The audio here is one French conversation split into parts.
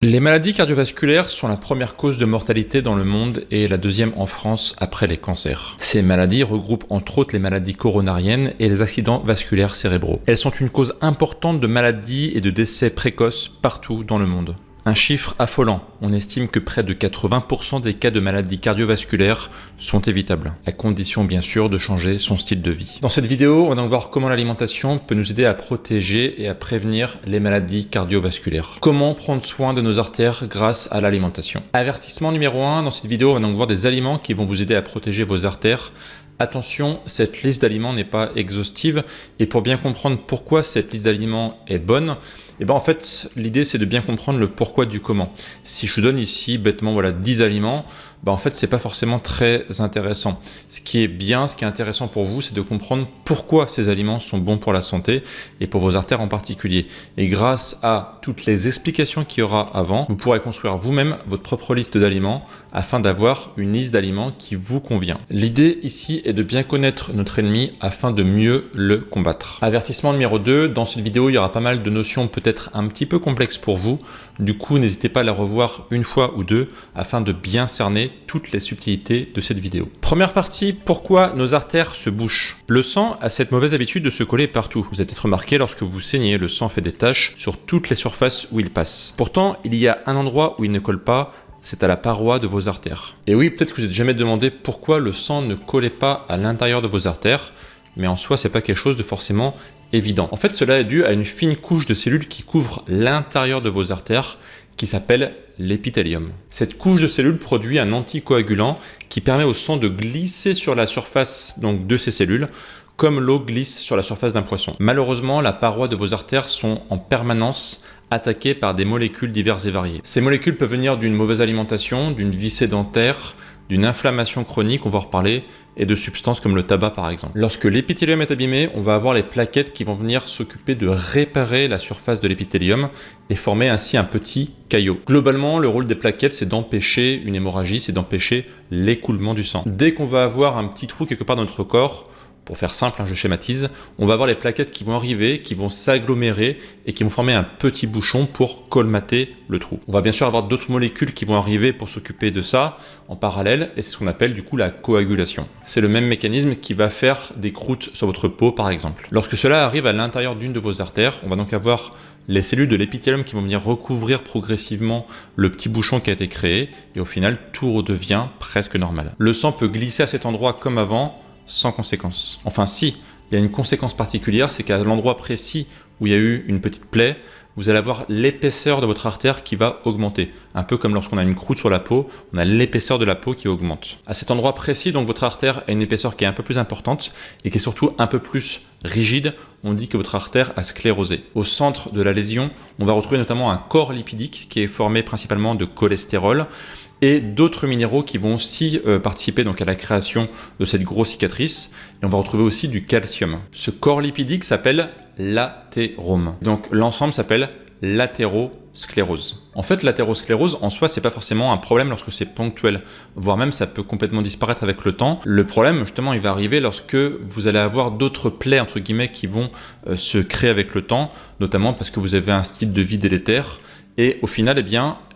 Les maladies cardiovasculaires sont la première cause de mortalité dans le monde et la deuxième en France après les cancers. Ces maladies regroupent entre autres les maladies coronariennes et les accidents vasculaires cérébraux. Elles sont une cause importante de maladies et de décès précoces partout dans le monde. Un chiffre affolant, on estime que près de 80% des cas de maladies cardiovasculaires sont évitables, à condition bien sûr de changer son style de vie. Dans cette vidéo, on va donc voir comment l'alimentation peut nous aider à protéger et à prévenir les maladies cardiovasculaires. Comment prendre soin de nos artères grâce à l'alimentation. Avertissement numéro 1, dans cette vidéo, on va donc voir des aliments qui vont vous aider à protéger vos artères. Attention, cette liste d'aliments n'est pas exhaustive et pour bien comprendre pourquoi cette liste d'aliments est bonne, en fait, l'idée c'est de bien comprendre le pourquoi du comment. Si je vous donne ici bêtement 10 aliments, en fait c'est pas forcément très intéressant. Ce qui est bien, ce qui est intéressant pour vous, c'est de comprendre pourquoi ces aliments sont bons pour la santé et pour vos artères en particulier. Et grâce à toutes les explications qu'il y aura avant, vous pourrez construire vous-même votre propre liste d'aliments afin d'avoir une liste d'aliments qui vous convient. L'idée ici est de bien connaître notre ennemi afin de mieux le combattre. Avertissement numéro 2, dans cette vidéo il y aura pas mal de notions peut-être un petit peu complexes pour vous. Du coup, n'hésitez pas à la revoir une fois ou deux afin de bien cerner toutes les subtilités de cette vidéo. Première partie, pourquoi nos artères se bouchent. Le sang a cette mauvaise habitude de se coller partout. Vous avez peut-être remarqué, lorsque vous saignez, le sang fait des taches sur toutes les surfaces où il passe. Pourtant, il y a un endroit où il ne colle pas, c'est à la paroi de vos artères. Et oui, peut-être que vous n'êtes jamais demandé pourquoi le sang ne collait pas à l'intérieur de vos artères, mais en soi, c'est pas quelque chose de forcément évident. En fait, cela est dû à une fine couche de cellules qui couvre l'intérieur de vos artères, qui s'appelle l'épithélium. Cette couche de cellules produit un anticoagulant qui permet au sang de glisser sur la surface de ces cellules, comme l'eau glisse sur la surface d'un poisson. Malheureusement, la paroi de vos artères sont en permanence attaquées par des molécules diverses et variées. Ces molécules peuvent venir d'une mauvaise alimentation, d'une vie sédentaire, d'une inflammation chronique, on va en reparler, et de substances comme le tabac par exemple. Lorsque l'épithélium est abîmé, on va avoir les plaquettes qui vont venir s'occuper de réparer la surface de l'épithélium et former ainsi un petit caillot. Globalement, le rôle des plaquettes, c'est d'empêcher une hémorragie, c'est d'empêcher l'écoulement du sang. Dès qu'on va avoir un petit trou quelque part dans notre corps, pour faire simple, je schématise, on va avoir les plaquettes qui vont arriver, qui vont s'agglomérer et qui vont former un petit bouchon pour colmater le trou. On va bien sûr avoir d'autres molécules qui vont arriver pour s'occuper de ça en parallèle et c'est ce qu'on appelle du coup la coagulation. C'est le même mécanisme qui va faire des croûtes sur votre peau par exemple. Lorsque cela arrive à l'intérieur d'une de vos artères, on va donc avoir les cellules de l'épithélium qui vont venir recouvrir progressivement le petit bouchon qui a été créé et au final tout redevient presque normal. Le sang peut glisser à cet endroit comme avant, sans conséquence. Enfin si, il y a une conséquence particulière, c'est qu'à l'endroit précis où il y a eu une petite plaie, vous allez avoir l'épaisseur de votre artère qui va augmenter. Un peu comme lorsqu'on a une croûte sur la peau, on a l'épaisseur de la peau qui augmente. À cet endroit précis, donc votre artère a une épaisseur qui est un peu plus importante et qui est surtout un peu plus rigide. On dit que votre artère a sclérosé. Au centre de la lésion, on va retrouver notamment un corps lipidique qui est formé principalement de cholestérol et d'autres minéraux qui vont aussi participer à la création de cette grosse cicatrice. Et on va retrouver aussi du calcium. Ce corps lipidique s'appelle l'athérome. Donc l'ensemble s'appelle l'athérosclérose. En fait, l'athérosclérose en soi, c'est pas forcément un problème lorsque c'est ponctuel, voire même ça peut complètement disparaître avec le temps. Le problème, justement, il va arriver lorsque vous allez avoir d'autres plaies, entre guillemets, qui vont se créer avec le temps, notamment parce que vous avez un style de vie délétère. Et au final,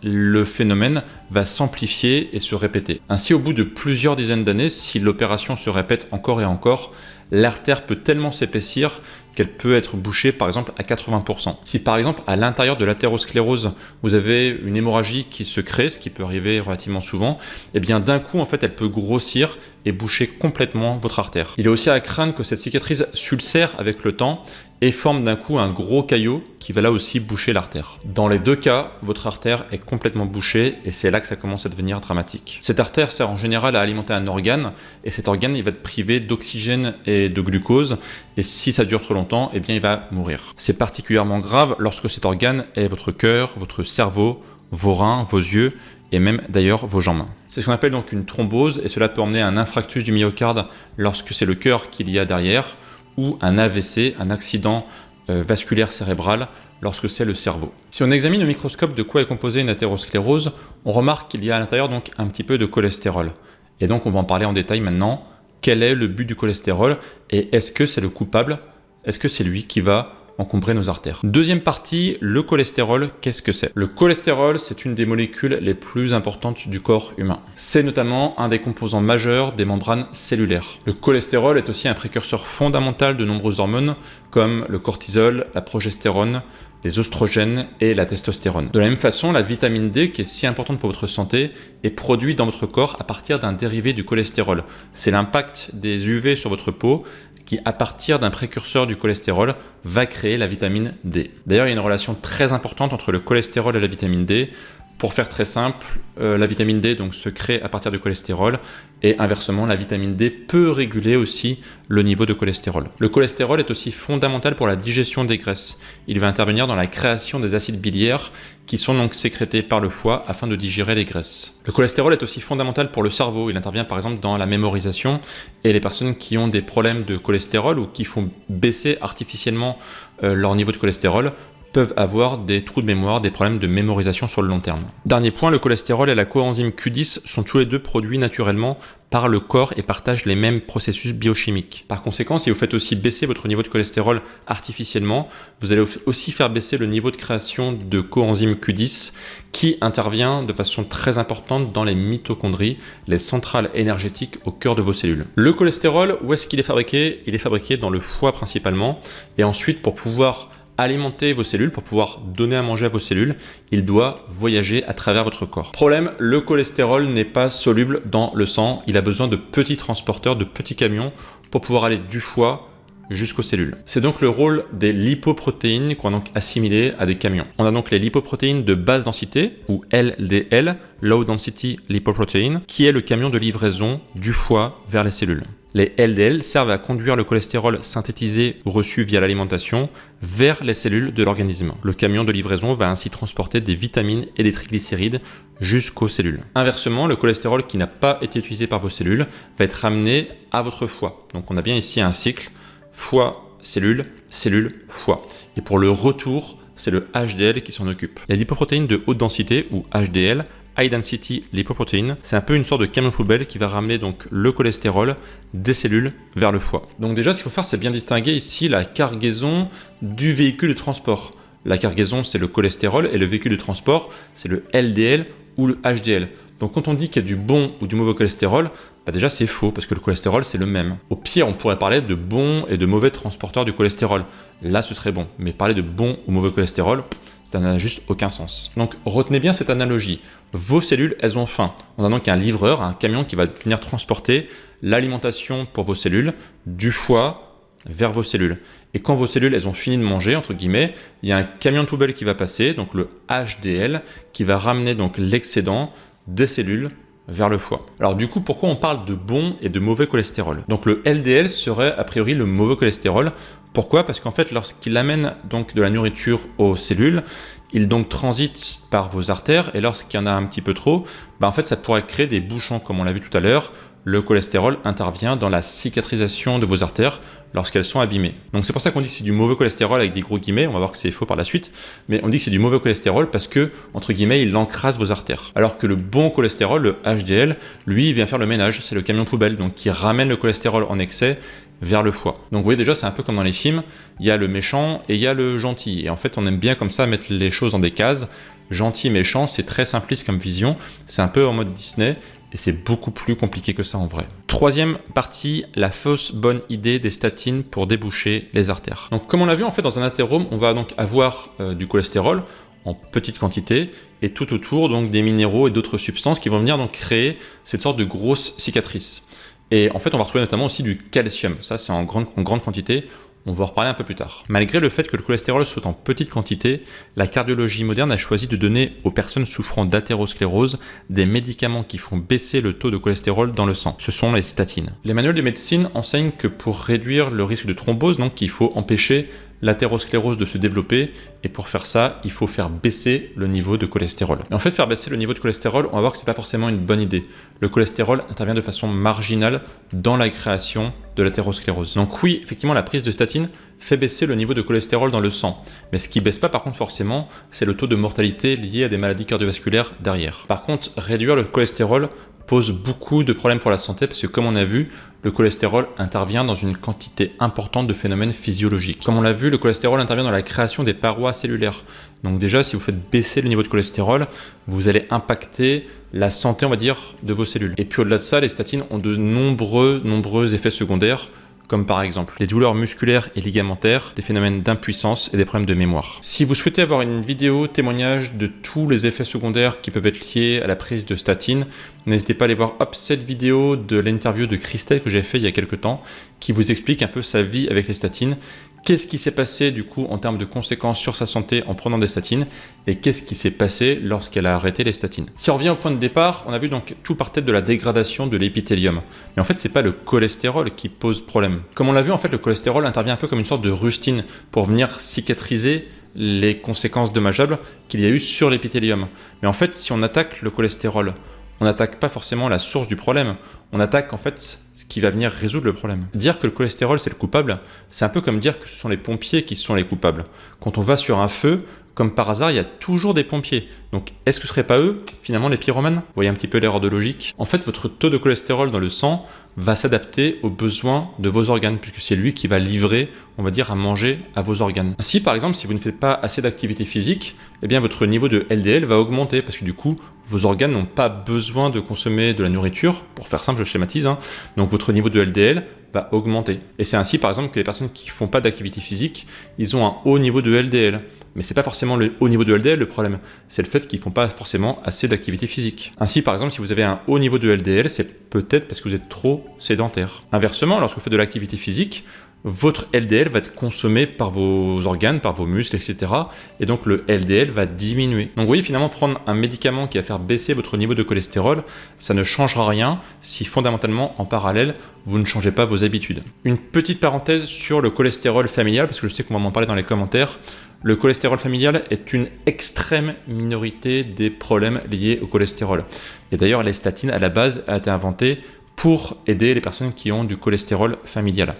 le phénomène va s'amplifier et se répéter. Ainsi, au bout de plusieurs dizaines d'années, si l'opération se répète encore et encore, l'artère peut tellement s'épaissir qu'elle peut être bouchée par exemple à 80%. Si par exemple à l'intérieur de l'athérosclérose, vous avez une hémorragie qui se crée, ce qui peut arriver relativement souvent, d'un coup en fait elle peut grossir et boucher complètement votre artère. Il est aussi à craindre que cette cicatrice s'ulcère avec le temps et forme d'un coup un gros caillot qui va là aussi boucher l'artère. Dans les deux cas, votre artère est complètement bouchée et c'est là que ça commence à devenir dramatique. Cette artère sert en général à alimenter un organe et cet organe il va être privé d'oxygène et de glucose et si ça dure trop longtemps, il va mourir. C'est particulièrement grave lorsque cet organe est votre cœur, votre cerveau, vos reins, vos yeux et même d'ailleurs vos jambes. C'est ce qu'on appelle donc une thrombose et cela peut emmener à un infarctus du myocarde lorsque c'est le cœur qu'il y a derrière ou un AVC, un accident vasculaire cérébral lorsque c'est le cerveau. Si on examine au microscope de quoi est composée une athérosclérose, on remarque qu'il y a à l'intérieur donc un petit peu de cholestérol. Et donc on va en parler en détail maintenant. Quel est le but du cholestérol et est-ce que c'est le coupable? Est-ce que c'est lui qui va encombrer nos artères. Deuxième partie, le cholestérol, qu'est-ce que c'est? Le cholestérol, c'est une des molécules les plus importantes du corps humain. C'est notamment un des composants majeurs des membranes cellulaires. Le cholestérol est aussi un précurseur fondamental de nombreuses hormones comme le cortisol, la progestérone, les oestrogènes et la testostérone. De la même façon, la vitamine D, qui est si importante pour votre santé, est produite dans votre corps à partir d'un dérivé du cholestérol. C'est l'impact des UV sur votre peau qui, à partir d'un précurseur du cholestérol, va créer la vitamine D. D'ailleurs, il y a une relation très importante entre le cholestérol et la vitamine D. Pour faire très simple, la vitamine D donc, se crée à partir du cholestérol et inversement, la vitamine D peut réguler aussi le niveau de cholestérol. Le cholestérol est aussi fondamental pour la digestion des graisses. Il va intervenir dans la création des acides biliaires qui sont donc sécrétés par le foie afin de digérer les graisses. Le cholestérol est aussi fondamental pour le cerveau. Il intervient par exemple dans la mémorisation et les personnes qui ont des problèmes de cholestérol ou qui font baisser artificiellement leur niveau de cholestérol peuvent avoir des trous de mémoire, des problèmes de mémorisation sur le long terme. Dernier point, le cholestérol et la coenzyme Q10 sont tous les deux produits naturellement par le corps et partagent les mêmes processus biochimiques. Par conséquent, si vous faites aussi baisser votre niveau de cholestérol artificiellement, vous allez aussi faire baisser le niveau de création de coenzyme Q10 qui intervient de façon très importante dans les mitochondries, les centrales énergétiques au cœur de vos cellules. Le cholestérol, où est-ce qu'il est fabriqué? Il est fabriqué dans le foie principalement et ensuite pour pouvoir alimenter vos cellules, pour pouvoir donner à manger à vos cellules, il doit voyager à travers votre corps. Problème, le cholestérol n'est pas soluble dans le sang, il a besoin de petits transporteurs, de petits camions pour pouvoir aller du foie jusqu'aux cellules. C'est donc le rôle des lipoprotéines qu'on a donc assimilé à des camions. On a donc les lipoprotéines de basse densité, ou LDL, Low Density Lipoprotein, qui est le camion de livraison du foie vers les cellules. Les LDL servent à conduire le cholestérol synthétisé ou reçu via l'alimentation vers les cellules de l'organisme. Le camion de livraison va ainsi transporter des vitamines et des triglycérides jusqu'aux cellules. Inversement, le cholestérol qui n'a pas été utilisé par vos cellules va être ramené à votre foie. Donc on a bien ici un cycle foie, cellule, cellule, foie. Et pour le retour, c'est le HDL qui s'en occupe. Les lipoprotéines de haute densité ou HDL, High Density Lipoprotein, c'est un peu une sorte de camion poubelle qui va ramener donc le cholestérol des cellules vers le foie. Donc déjà, ce qu'il faut faire, c'est bien distinguer ici la cargaison du véhicule de transport. La cargaison, c'est le cholestérol et le véhicule de transport, c'est le LDL ou le HDL. Donc quand on dit qu'il y a du bon ou du mauvais cholestérol, déjà c'est faux parce que le cholestérol c'est le même. Au pire, on pourrait parler de bons et de mauvais transporteurs du cholestérol. Là, ce serait bon. Mais parler de bon ou mauvais cholestérol, ça n'a juste aucun sens. Donc retenez bien cette analogie. Vos cellules, elles ont faim. On a donc un livreur, un camion qui va venir transporter l'alimentation pour vos cellules du foie vers vos cellules. Et quand vos cellules, elles ont fini de manger, entre guillemets, il y a un camion de poubelle qui va passer, donc le HDL, qui va ramener donc l'excédent des cellules vers le foie. Alors du coup, pourquoi on parle de bon et de mauvais cholestérol? Donc le LDL serait a priori le mauvais cholestérol. Pourquoi? Parce qu'en fait, lorsqu'il amène donc de la nourriture aux cellules, il donc transite par vos artères et lorsqu'il y en a un petit peu trop, en fait, ça pourrait créer des bouchons comme on l'a vu tout à l'heure. Le cholestérol intervient dans la cicatrisation de vos artères lorsqu'elles sont abîmées. Donc c'est pour ça qu'on dit que c'est du mauvais cholestérol avec des gros guillemets, on va voir que c'est faux par la suite, mais on dit que c'est du mauvais cholestérol parce que, entre guillemets, il encrasse vos artères. Alors que le bon cholestérol, le HDL, lui, il vient faire le ménage, c'est le camion poubelle, donc qui ramène le cholestérol en excès vers le foie. Donc vous voyez déjà, c'est un peu comme dans les films, il y a le méchant et il y a le gentil. Et en fait, on aime bien comme ça mettre les choses dans des cases. Gentil, méchant, c'est très simpliste comme vision, c'est un peu en mode Disney, et c'est beaucoup plus compliqué que ça en vrai. Troisième partie, la fausse bonne idée des statines pour déboucher les artères. Donc comme on l'a vu, en fait, dans un athérome, on va donc avoir du cholestérol en petite quantité et tout autour donc des minéraux et d'autres substances qui vont venir donc créer cette sorte de grosse cicatrice. Et en fait, on va retrouver notamment aussi du calcium. Ça, c'est en grande quantité. On va en reparler un peu plus tard. Malgré le fait que le cholestérol soit en petite quantité, la cardiologie moderne a choisi de donner aux personnes souffrant d'athérosclérose des médicaments qui font baisser le taux de cholestérol dans le sang. Ce sont les statines. Les manuels de médecine enseignent que pour réduire le risque de thrombose, donc il faut empêcher l'athérosclérose de se développer et pour faire ça, il faut faire baisser le niveau de cholestérol. Et en fait, faire baisser le niveau de cholestérol, on va voir que c'est pas forcément une bonne idée. Le cholestérol intervient de façon marginale dans la création de l'athérosclérose. Donc oui, effectivement, la prise de statine fait baisser le niveau de cholestérol dans le sang. Mais ce qui baisse pas par contre forcément, c'est le taux de mortalité lié à des maladies cardiovasculaires derrière. Par contre, réduire le cholestérol pose beaucoup de problèmes pour la santé parce que comme on a vu, le cholestérol intervient dans une quantité importante de phénomènes physiologiques. Comme on l'a vu, le cholestérol intervient dans la création des parois cellulaires. Donc déjà, si vous faites baisser le niveau de cholestérol, vous allez impacter la santé, on va dire, de vos cellules. Et puis au-delà de ça, les statines ont de nombreux effets secondaires, comme par exemple les douleurs musculaires et ligamentaires, des phénomènes d'impuissance et des problèmes de mémoire. Si vous souhaitez avoir une vidéo témoignage de tous les effets secondaires qui peuvent être liés à la prise de statine, n'hésitez pas à aller voir cette vidéo de l'interview de Christelle que j'ai fait il y a quelques temps, qui vous explique un peu sa vie avec les statines, qu'est-ce qui s'est passé du coup en termes de conséquences sur sa santé en prenant des statines et qu'est-ce qui s'est passé lorsqu'elle a arrêté les statines. Si on revient au point de départ, on a vu donc tout partait de la dégradation de l'épithélium. Mais en fait, c'est pas le cholestérol qui pose problème. Comme on l'a vu, en fait, le cholestérol intervient un peu comme une sorte de rustine pour venir cicatriser les conséquences dommageables qu'il y a eu sur l'épithélium. Mais en fait, si on attaque le cholestérol, on n'attaque pas forcément la source du problème, on attaque en fait ce qui va venir résoudre le problème. Dire que le cholestérol c'est le coupable, c'est un peu comme dire que ce sont les pompiers qui sont les coupables. Quand on va sur un feu, comme par hasard, il y a toujours des pompiers. Donc est-ce que ce ne seraient pas eux, finalement, les pyromanes? Vous voyez un petit peu l'erreur de logique. En fait, votre taux de cholestérol dans le sang va s'adapter aux besoins de vos organes, puisque c'est lui qui va livrer, on va dire, à manger à vos organes. Ainsi, par exemple, si vous ne faites pas assez d'activité physique, eh bien votre niveau de LDL va augmenter, parce que du coup, vos organes n'ont pas besoin de consommer de la nourriture, pour faire simple, je schématise, hein. Donc votre niveau de LDL va augmenter. Et c'est ainsi, par exemple, que les personnes qui ne font pas d'activité physique, ils ont un haut niveau de LDL. Mais c'est pas forcément le haut niveau de LDL le problème, c'est le fait qu'ils ne font pas forcément assez d'activité physique. Ainsi, par exemple, si vous avez un haut niveau de LDL, c'est peut-être parce que vous êtes trop sédentaire. Inversement, lorsque vous faites de l'activité physique, votre LDL va être consommé par vos organes, par vos muscles, etc. Et donc le LDL va diminuer. Donc vous voyez, finalement, prendre un médicament qui va faire baisser votre niveau de cholestérol, ça ne changera rien si fondamentalement, en parallèle, vous ne changez pas vos habitudes. Une petite parenthèse sur le cholestérol familial, parce que je sais qu'on va m'en parler dans les commentaires. Le cholestérol familial est une extrême minorité des problèmes liés au cholestérol. Et d'ailleurs, les statines, à la base, a été inventée pour aider les personnes qui ont du cholestérol familial.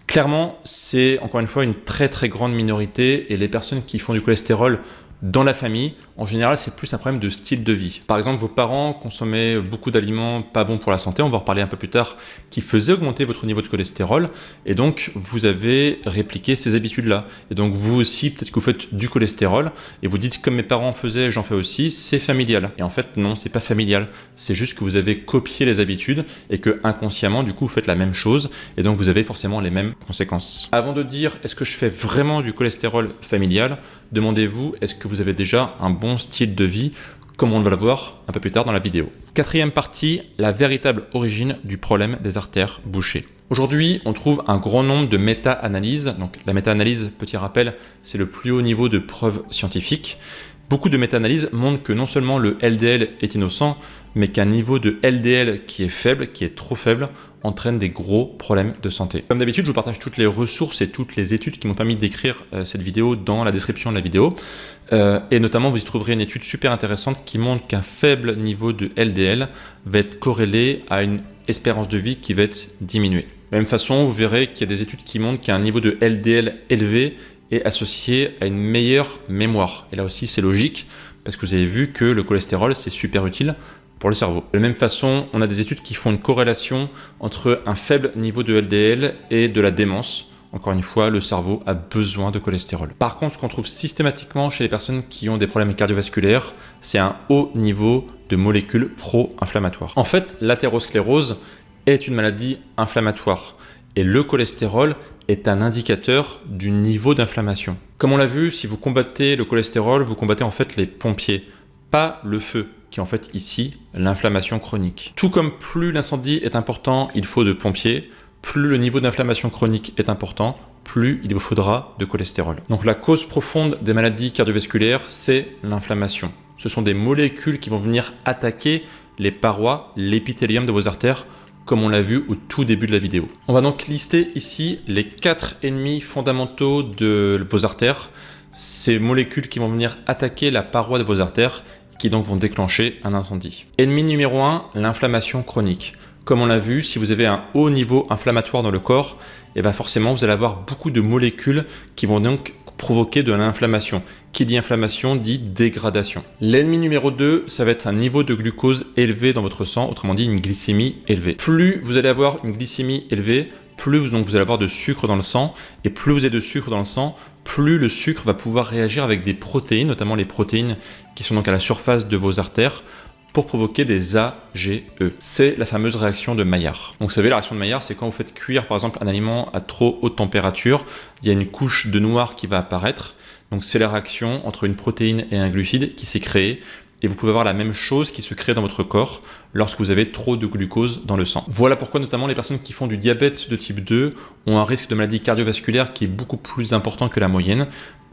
Clairement, c'est encore une fois une très grande minorité et les personnes qui font du cholestérol dans la famille, en général, c'est plus un problème de style de vie. Par exemple, vos parents consommaient beaucoup d'aliments pas bons pour la santé, on va en reparler un peu plus tard, qui faisaient augmenter votre niveau de cholestérol, et donc vous avez répliqué ces habitudes-là. Et donc vous aussi, peut-être que vous faites du cholestérol, et vous dites comme mes parents faisaient, j'en fais aussi, c'est familial. Et en fait, non, c'est pas familial. C'est juste que vous avez copié les habitudes, et que inconsciemment, du coup, vous faites la même chose, et donc vous avez forcément les mêmes conséquences. Avant de dire, est-ce que je fais vraiment du cholestérol familial, demandez-vous, est-ce que vous avez déjà un bon style de vie, comme on va le voir un peu plus tard dans la vidéo. Quatrième partie, la véritable origine du problème des artères bouchées. Aujourd'hui, on trouve un grand nombre de méta-analyses. Donc la méta-analyse, petit rappel, c'est le plus haut niveau de preuve scientifique. Beaucoup de méta-analyses montrent que non seulement le LDL est innocent, mais qu'un niveau de LDL qui est faible, qui est trop faible, entraîne des gros problèmes de santé. Comme d'habitude, je vous partage toutes les ressources et toutes les études qui m'ont permis d'écrire cette vidéo dans la description de la vidéo. Et notamment, vous y trouverez une étude super intéressante qui montre qu'un faible niveau de LDL va être corrélé à une espérance de vie qui va être diminuée. De la même façon, vous verrez qu'il y a des études qui montrent qu'un niveau de LDL élevé est associé à une meilleure mémoire. Et là aussi, c'est logique, parce que vous avez vu que le cholestérol, c'est super utile pour le cerveau. De la même façon, on a des études qui font une corrélation entre un faible niveau de LDL et de la démence. Encore une fois, le cerveau a besoin de cholestérol. Par contre, ce qu'on trouve systématiquement chez les personnes qui ont des problèmes cardiovasculaires, c'est un haut niveau de molécules pro-inflammatoires. En fait, l'athérosclérose est une maladie inflammatoire et le cholestérol est un indicateur du niveau d'inflammation. Comme on l'a vu, si vous combattez le cholestérol, vous combattez en fait les pompiers, pas le feu, qui est en fait ici l'inflammation chronique. Tout comme plus l'incendie est important, il faut de pompiers, plus le niveau d'inflammation chronique est important, plus il vous faudra de cholestérol. Donc la cause profonde des maladies cardiovasculaires, c'est l'inflammation. Ce sont des molécules qui vont venir attaquer les parois, l'épithélium de vos artères, comme on l'a vu au tout début de la vidéo. On va donc lister ici les 4 ennemis fondamentaux de vos artères, ces molécules qui vont venir attaquer la paroi de vos artères, qui donc vont déclencher un incendie. Ennemi numéro 1, l'inflammation chronique. Comme on l'a vu, si vous avez un haut niveau inflammatoire dans le corps, et bien forcément vous allez avoir beaucoup de molécules qui vont donc provoquer de l'inflammation. Qui dit inflammation dit dégradation. L'ennemi numéro 2, ça va être un niveau de glucose élevé dans votre sang, autrement dit une glycémie élevée. Plus vous allez avoir une glycémie élevée, plus donc vous allez avoir de sucre dans le sang, et plus vous avez de sucre dans le sang, plus le sucre va pouvoir réagir avec des protéines, notamment les protéines qui sont donc à la surface de vos artères, pour provoquer des AGE. C'est la fameuse réaction de Maillard. Donc vous savez, la réaction de Maillard, c'est quand vous faites cuire par exemple un aliment à trop haute température, il y a une couche de noir qui va apparaître. Donc c'est la réaction entre une protéine et un glucide qui s'est créée. Et vous pouvez avoir la même chose qui se crée dans votre corps lorsque vous avez trop de glucose dans le sang. Voilà pourquoi notamment les personnes qui font du diabète de type 2 ont un risque de maladie cardiovasculaire qui est beaucoup plus important que la moyenne,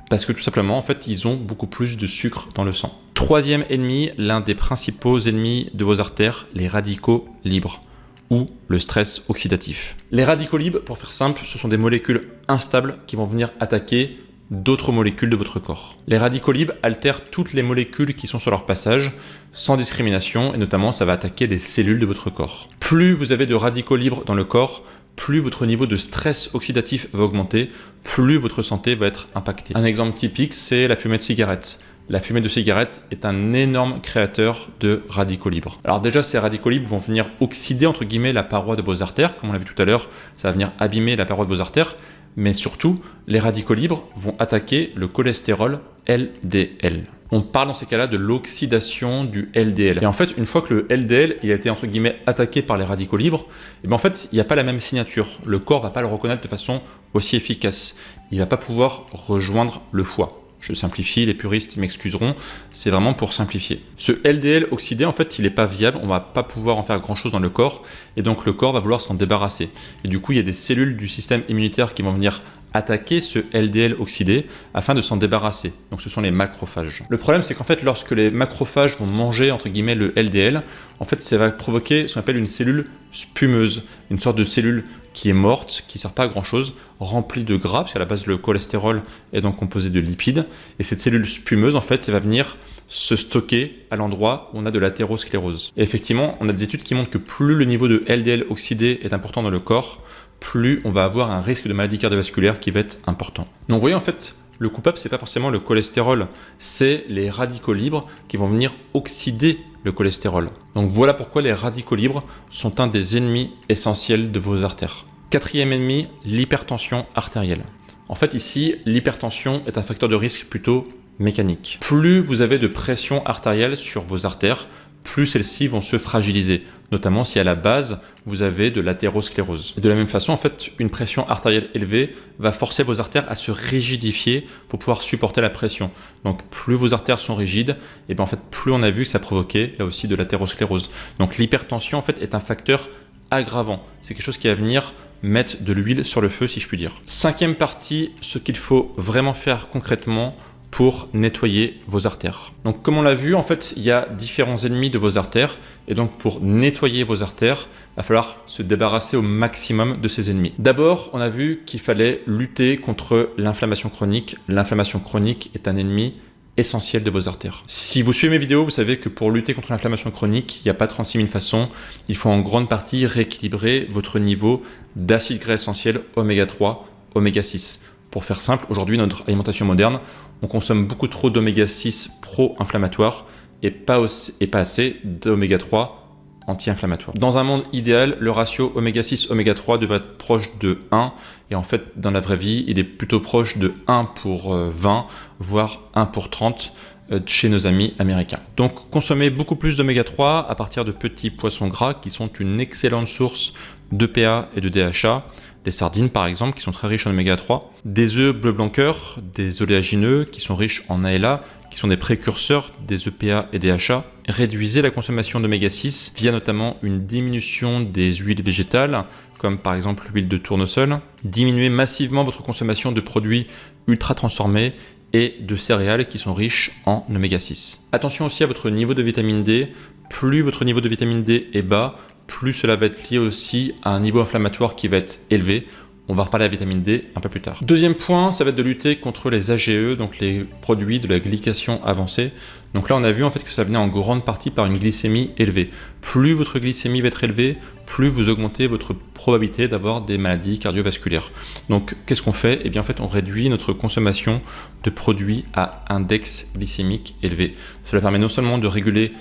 parce que tout simplement, en fait, ils ont beaucoup plus de sucre dans le sang. Troisième ennemi, l'un des principaux ennemis de vos artères, les radicaux libres ou le stress oxydatif. Les radicaux libres, pour faire simple, ce sont des molécules instables qui vont venir attaquer d'autres molécules de votre corps. Les radicaux libres altèrent toutes les molécules qui sont sur leur passage, sans discrimination, et notamment ça va attaquer des cellules de votre corps. Plus vous avez de radicaux libres dans le corps, plus votre niveau de stress oxydatif va augmenter, plus votre santé va être impactée. Un exemple typique, c'est la fumée de cigarette. La fumée de cigarette est un énorme créateur de radicaux libres. Alors déjà, ces radicaux libres vont venir oxyder, entre guillemets, la paroi de vos artères. Comme on l'a vu tout à l'heure, ça va venir abîmer la paroi de vos artères. Mais surtout, les radicaux libres vont attaquer le cholestérol LDL. On parle dans ces cas-là de l'oxydation du LDL. Et en fait, une fois que le LDL a été entre guillemets attaqué par les radicaux libres, et bien en fait, il n'y a pas la même signature. Le corps ne va pas le reconnaître de façon aussi efficace. Il ne va pas pouvoir rejoindre le foie. Je simplifie, les puristes m'excuseront, c'est vraiment pour simplifier. Ce LDL oxydé, en fait, il n'est pas viable, on ne va pas pouvoir en faire grand-chose dans le corps, et donc le corps va vouloir s'en débarrasser. Et du coup, il y a des cellules du système immunitaire qui vont venir attaquer ce LDL oxydé afin de s'en débarrasser. Donc ce sont les macrophages. Le problème, c'est qu'en fait, lorsque les macrophages vont manger, entre guillemets, le LDL, en fait, ça va provoquer ce qu'on appelle une cellule spumeuse, une sorte de cellule qui est morte, qui ne sert pas à grand chose, remplie de gras, parce qu'à la base le cholestérol est donc composé de lipides, et cette cellule spumeuse en fait elle va venir se stocker à l'endroit où on a de l'athérosclérose. Et effectivement, on a des études qui montrent que plus le niveau de LDL oxydé est important dans le corps, plus on va avoir un risque de maladie cardiovasculaire qui va être important. Donc vous voyez en fait, le coupable c'est pas forcément le cholestérol, c'est les radicaux libres qui vont venir oxyder le cholestérol. Donc voilà pourquoi les radicaux libres sont un des ennemis essentiels de vos artères. Quatrième ennemi, l'hypertension artérielle. En fait ici, l'hypertension est un facteur de risque plutôt mécanique. Plus vous avez de pression artérielle sur vos artères, plus celles-ci vont se fragiliser, notamment si à la base vous avez de l'athérosclérose. De la même façon, en fait, une pression artérielle élevée va forcer vos artères à se rigidifier pour pouvoir supporter la pression. Donc plus vos artères sont rigides, et bien en fait plus on a vu que ça provoquait là aussi de l'athérosclérose. Donc l'hypertension en fait est un facteur aggravant. C'est quelque chose qui va venir mettre de l'huile sur le feu, si je puis dire. Cinquième partie, ce qu'il faut vraiment faire concrètement pour nettoyer vos artères. Donc comme on l'a vu, en fait, il y a différents ennemis de vos artères, et donc pour nettoyer vos artères, il va falloir se débarrasser au maximum de ces ennemis. D'abord, on a vu qu'il fallait lutter contre l'inflammation chronique. L'inflammation chronique est un ennemi essentiel de vos artères. Si vous suivez mes vidéos, vous savez que pour lutter contre l'inflammation chronique, il n'y a pas 36 000 façons. Il faut en grande partie rééquilibrer votre niveau d'acides gras essentiels oméga 3, oméga 6. Pour faire simple, aujourd'hui, notre alimentation moderne, on consomme beaucoup trop d'oméga 6 pro-inflammatoires et pas assez d'oméga 3 anti-inflammatoires. Dans un monde idéal, le ratio oméga 6, oméga 3 devrait être proche de 1. Et en fait, dans la vraie vie, il est plutôt proche de 1 pour 20, voire 1 pour 30 chez nos amis américains. Donc, consommez beaucoup plus d'oméga 3 à partir de petits poissons gras qui sont une excellente source d'EPA et de DHA. Des sardines par exemple qui sont très riches en oméga 3, des œufs bleu blanc cœur, des oléagineux qui sont riches en ALA, qui sont des précurseurs des EPA et DHA. Réduisez la consommation d'oméga 6 via notamment une diminution des huiles végétales, comme par exemple l'huile de tournesol. Diminuez massivement votre consommation de produits ultra transformés et de céréales qui sont riches en oméga 6. Attention aussi à votre niveau de vitamine D. Plus votre niveau de vitamine D est bas, plus cela va être lié aussi à un niveau inflammatoire qui va être élevé. On va reparler de la vitamine D un peu plus tard. Deuxième point, ça va être de lutter contre les AGE, donc les produits de la glycation avancée. Donc là, on a vu en fait que ça venait en grande partie par une glycémie élevée. Plus votre glycémie va être élevée, plus vous augmentez votre probabilité d'avoir des maladies cardiovasculaires. Donc, qu'est-ce qu'on fait? Eh bien, en fait, on réduit notre consommation de produits à index glycémique élevé. Cela permet non seulement de réguler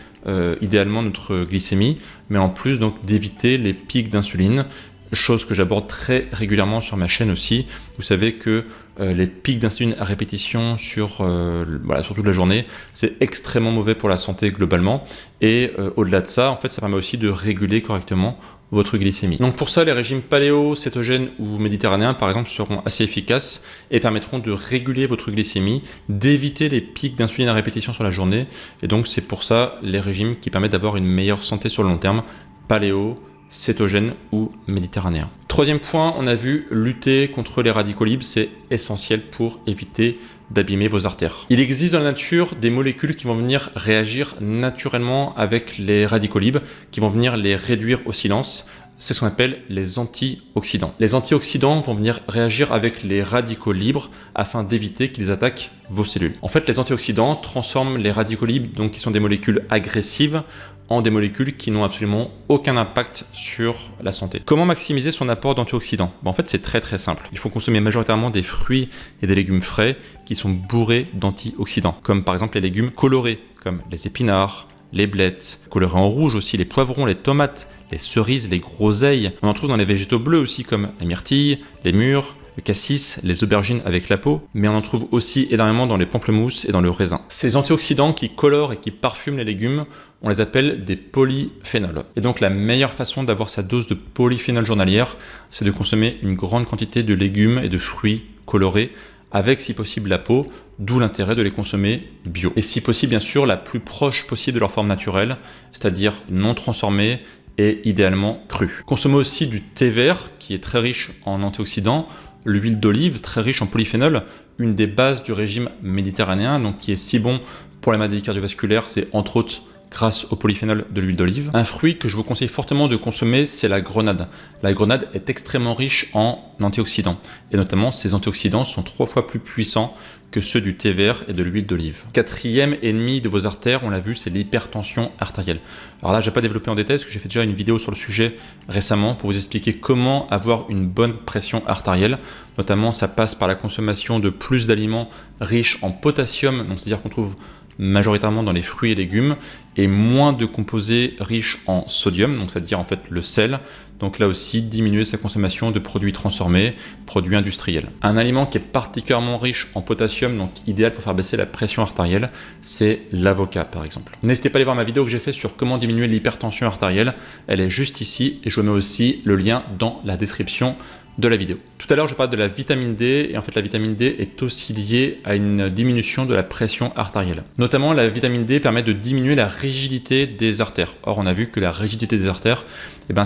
idéalement notre glycémie, mais en plus donc d'éviter les pics d'insuline. Chose que j'aborde très régulièrement sur ma chaîne aussi. Vous savez que les pics d'insuline à répétition sur toute la journée, c'est extrêmement mauvais pour la santé globalement. Et au-delà de ça, en fait, ça permet aussi de réguler correctement votre glycémie. Donc pour ça, les régimes paléo, cétogènes ou méditerranéens, par exemple, seront assez efficaces et permettront de réguler votre glycémie, d'éviter les pics d'insuline à répétition sur la journée. Et donc c'est pour ça les régimes qui permettent d'avoir une meilleure santé sur le long terme, paléo, cétogène ou méditerranéen. Troisième point, on a vu lutter contre les radicaux libres, c'est essentiel pour éviter d'abîmer vos artères. Il existe dans la nature des molécules qui vont venir réagir naturellement avec les radicaux libres, qui vont venir les réduire au silence. C'est ce qu'on appelle les antioxydants. Les antioxydants vont venir réagir avec les radicaux libres afin d'éviter qu'ils attaquent vos cellules. En fait, les antioxydants transforment les radicaux libres, donc qui sont des molécules agressives, en des molécules qui n'ont absolument aucun impact sur la santé. Comment maximiser son apport d'antioxydants? En fait, c'est très très simple. Il faut consommer majoritairement des fruits et des légumes frais qui sont bourrés d'antioxydants, comme par exemple les légumes colorés, comme les épinards, les blettes, colorés en rouge aussi, les poivrons, les tomates, les cerises, les groseilles. On en trouve dans les végétaux bleus aussi, comme la myrtille, les mûres, le cassis, les aubergines avec la peau, mais on en trouve aussi énormément dans les pamplemousses et dans le raisin. Ces antioxydants qui colorent et qui parfument les légumes, on les appelle des polyphénols. Et donc la meilleure façon d'avoir sa dose de polyphénol journalière, c'est de consommer une grande quantité de légumes et de fruits colorés, avec si possible la peau, d'où l'intérêt de les consommer bio. Et si possible, bien sûr, la plus proche possible de leur forme naturelle, c'est-à-dire non transformée et idéalement crue. Consommez aussi du thé vert, qui est très riche en antioxydants, l'huile d'olive, très riche en polyphénol, une des bases du régime méditerranéen, donc qui est si bon pour la maladie cardiovasculaire, c'est entre autres grâce au polyphénol de l'huile d'olive. Un fruit que je vous conseille fortement de consommer, c'est la grenade. La grenade est extrêmement riche en antioxydants, et notamment ces antioxydants sont 3 fois plus puissants que ceux du thé vert et de l'huile d'olive. Quatrième ennemi de vos artères, on l'a vu, c'est l'hypertension artérielle. Alors là, je n'ai pas développé en détail parce que j'ai fait déjà une vidéo sur le sujet récemment pour vous expliquer comment avoir une bonne pression artérielle. Notamment, ça passe par la consommation de plus d'aliments riches en potassium, donc c'est-à-dire qu'on trouve majoritairement dans les fruits et légumes, et moins de composés riches en sodium, donc c'est-à-dire en fait le sel. Donc là aussi, diminuer sa consommation de produits transformés, produits industriels. Un aliment qui est particulièrement riche en potassium, donc idéal pour faire baisser la pression artérielle, c'est l'avocat par exemple. N'hésitez pas à aller voir ma vidéo que j'ai fait sur comment diminuer l'hypertension artérielle, elle est juste ici, et je vous mets aussi le lien dans la description de la vidéo. Tout à l'heure, je parle de la vitamine D, et en fait la vitamine D est aussi liée à une diminution de la pression artérielle. Notamment, la vitamine D permet de diminuer la rigidité des artères. Or, on a vu que la rigidité des artères,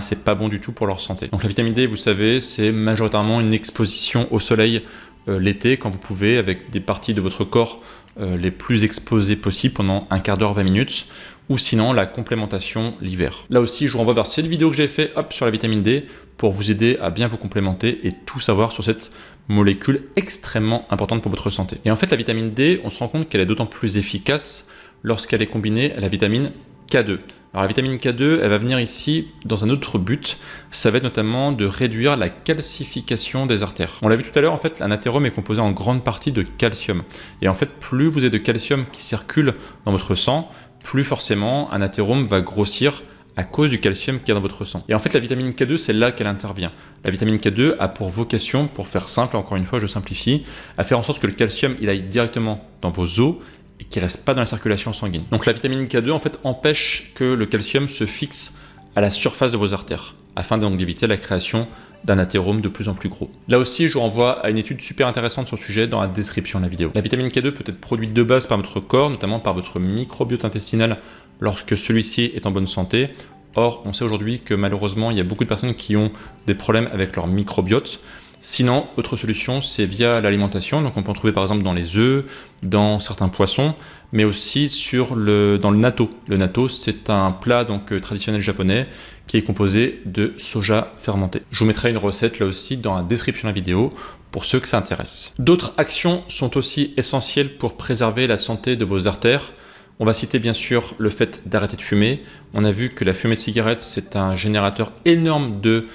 c'est pas bon du tout pour leur santé. Donc la vitamine D, vous savez, c'est majoritairement une exposition au soleil l'été, quand vous pouvez, avec des parties de votre corps les plus exposées possibles pendant un quart d'heure, 20 minutes, ou sinon la complémentation l'hiver. Là aussi, je vous renvoie vers cette vidéo que j'ai fait sur la vitamine D pour vous aider à bien vous complémenter et tout savoir sur cette molécule extrêmement importante pour votre santé. Et en fait, la vitamine D, on se rend compte qu'elle est d'autant plus efficace lorsqu'elle est combinée à la vitamine K2. Alors la vitamine K2, elle va venir ici dans un autre but, ça va être notamment de réduire la calcification des artères. On l'a vu tout à l'heure, en fait, un athérome est composé en grande partie de calcium. Et en fait, plus vous avez de calcium qui circule dans votre sang, plus forcément un athérome va grossir à cause du calcium qu'il y a dans votre sang. Et en fait, la vitamine K2, c'est là qu'elle intervient. La vitamine K2 a pour vocation, pour faire simple, encore une fois, je simplifie, à faire en sorte que le calcium, il aille directement dans vos os et qu'il ne reste pas dans la circulation sanguine. Donc la vitamine K2, en fait, empêche que le calcium se fixe à la surface de vos artères, afin donc d'éviter la création d'un athérome de plus en plus gros. Là aussi, je vous renvoie à une étude super intéressante sur le sujet dans la description de la vidéo. La vitamine K2 peut être produite de base par votre corps, notamment par votre microbiote intestinal lorsque celui-ci est en bonne santé. Or, on sait aujourd'hui que malheureusement, il y a beaucoup de personnes qui ont des problèmes avec leur microbiote. Sinon, autre solution, c'est via l'alimentation. Donc on peut en trouver par exemple dans les œufs, dans certains poissons, mais aussi dans le natto. Le natto, c'est un plat traditionnel japonais qui est composé de soja fermenté. Je vous mettrai une recette là aussi dans la description de la vidéo pour ceux que ça intéresse. D'autres actions sont aussi essentielles pour préserver la santé de vos artères. On va citer bien sûr le fait d'arrêter de fumer. On a vu que la fumée de cigarette, c'est un générateur énorme de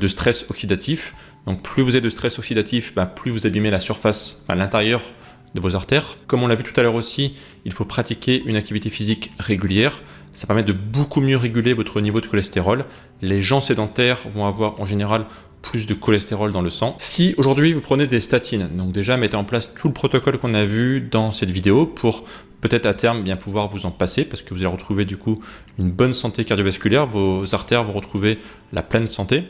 stress oxydatif. Donc plus vous avez de stress oxydatif, plus vous abîmez la surface à l'intérieur de vos artères. Comme on l'a vu tout à l'heure aussi, il faut pratiquer une activité physique régulière. Ça permet de beaucoup mieux réguler votre niveau de cholestérol. Les gens sédentaires vont avoir en général plus de cholestérol dans le sang. Si aujourd'hui vous prenez des statines, donc déjà mettez en place tout le protocole qu'on a vu dans cette vidéo pour peut-être à terme bien pouvoir vous en passer parce que vous allez retrouver du coup une bonne santé cardiovasculaire, vos artères vont retrouver la pleine santé.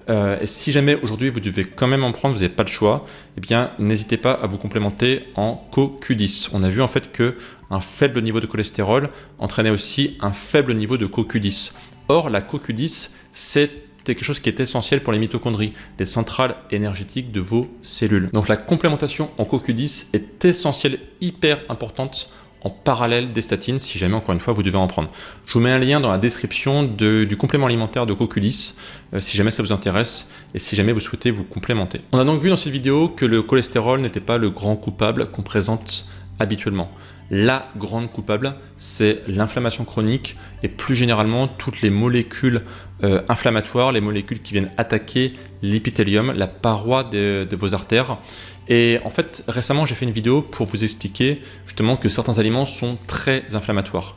Et si jamais aujourd'hui vous devez quand même en prendre, vous n'avez pas de choix, eh bien n'hésitez pas à vous complémenter en CoQ10. On a vu en fait que un faible niveau de cholestérol entraînait aussi un faible niveau de CoQ10. Or la CoQ10 c'est quelque chose qui est essentiel pour les mitochondries, les centrales énergétiques de vos cellules. Donc la complémentation en CoQ10 est essentielle, hyper importante en parallèle des statines si jamais encore une fois vous devez en prendre. Je vous mets un lien dans la description du complément alimentaire de CoQ10 si jamais ça vous intéresse et si jamais vous souhaitez vous complémenter. On a donc vu dans cette vidéo que le cholestérol n'était pas le grand coupable qu'on présente habituellement. La grande coupable, c'est l'inflammation chronique et plus généralement toutes les molécules inflammatoires, les molécules qui viennent attaquer l'épithélium, la paroi de vos artères. Et en fait, récemment, j'ai fait une vidéo pour vous expliquer justement que certains aliments sont très inflammatoires.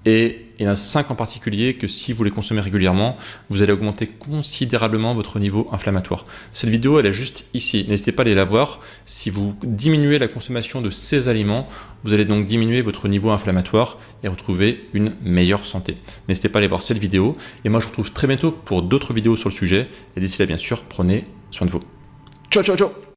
Et il y en a 5 en particulier que si vous les consommez régulièrement, vous allez augmenter considérablement votre niveau inflammatoire. Cette vidéo, elle est juste ici. N'hésitez pas à aller la voir. Si vous diminuez la consommation de ces aliments, vous allez donc diminuer votre niveau inflammatoire et retrouver une meilleure santé. N'hésitez pas à aller voir cette vidéo. Et moi, je vous retrouve très bientôt pour d'autres vidéos sur le sujet. Et d'ici là, bien sûr, prenez soin de vous. Ciao, ciao, ciao!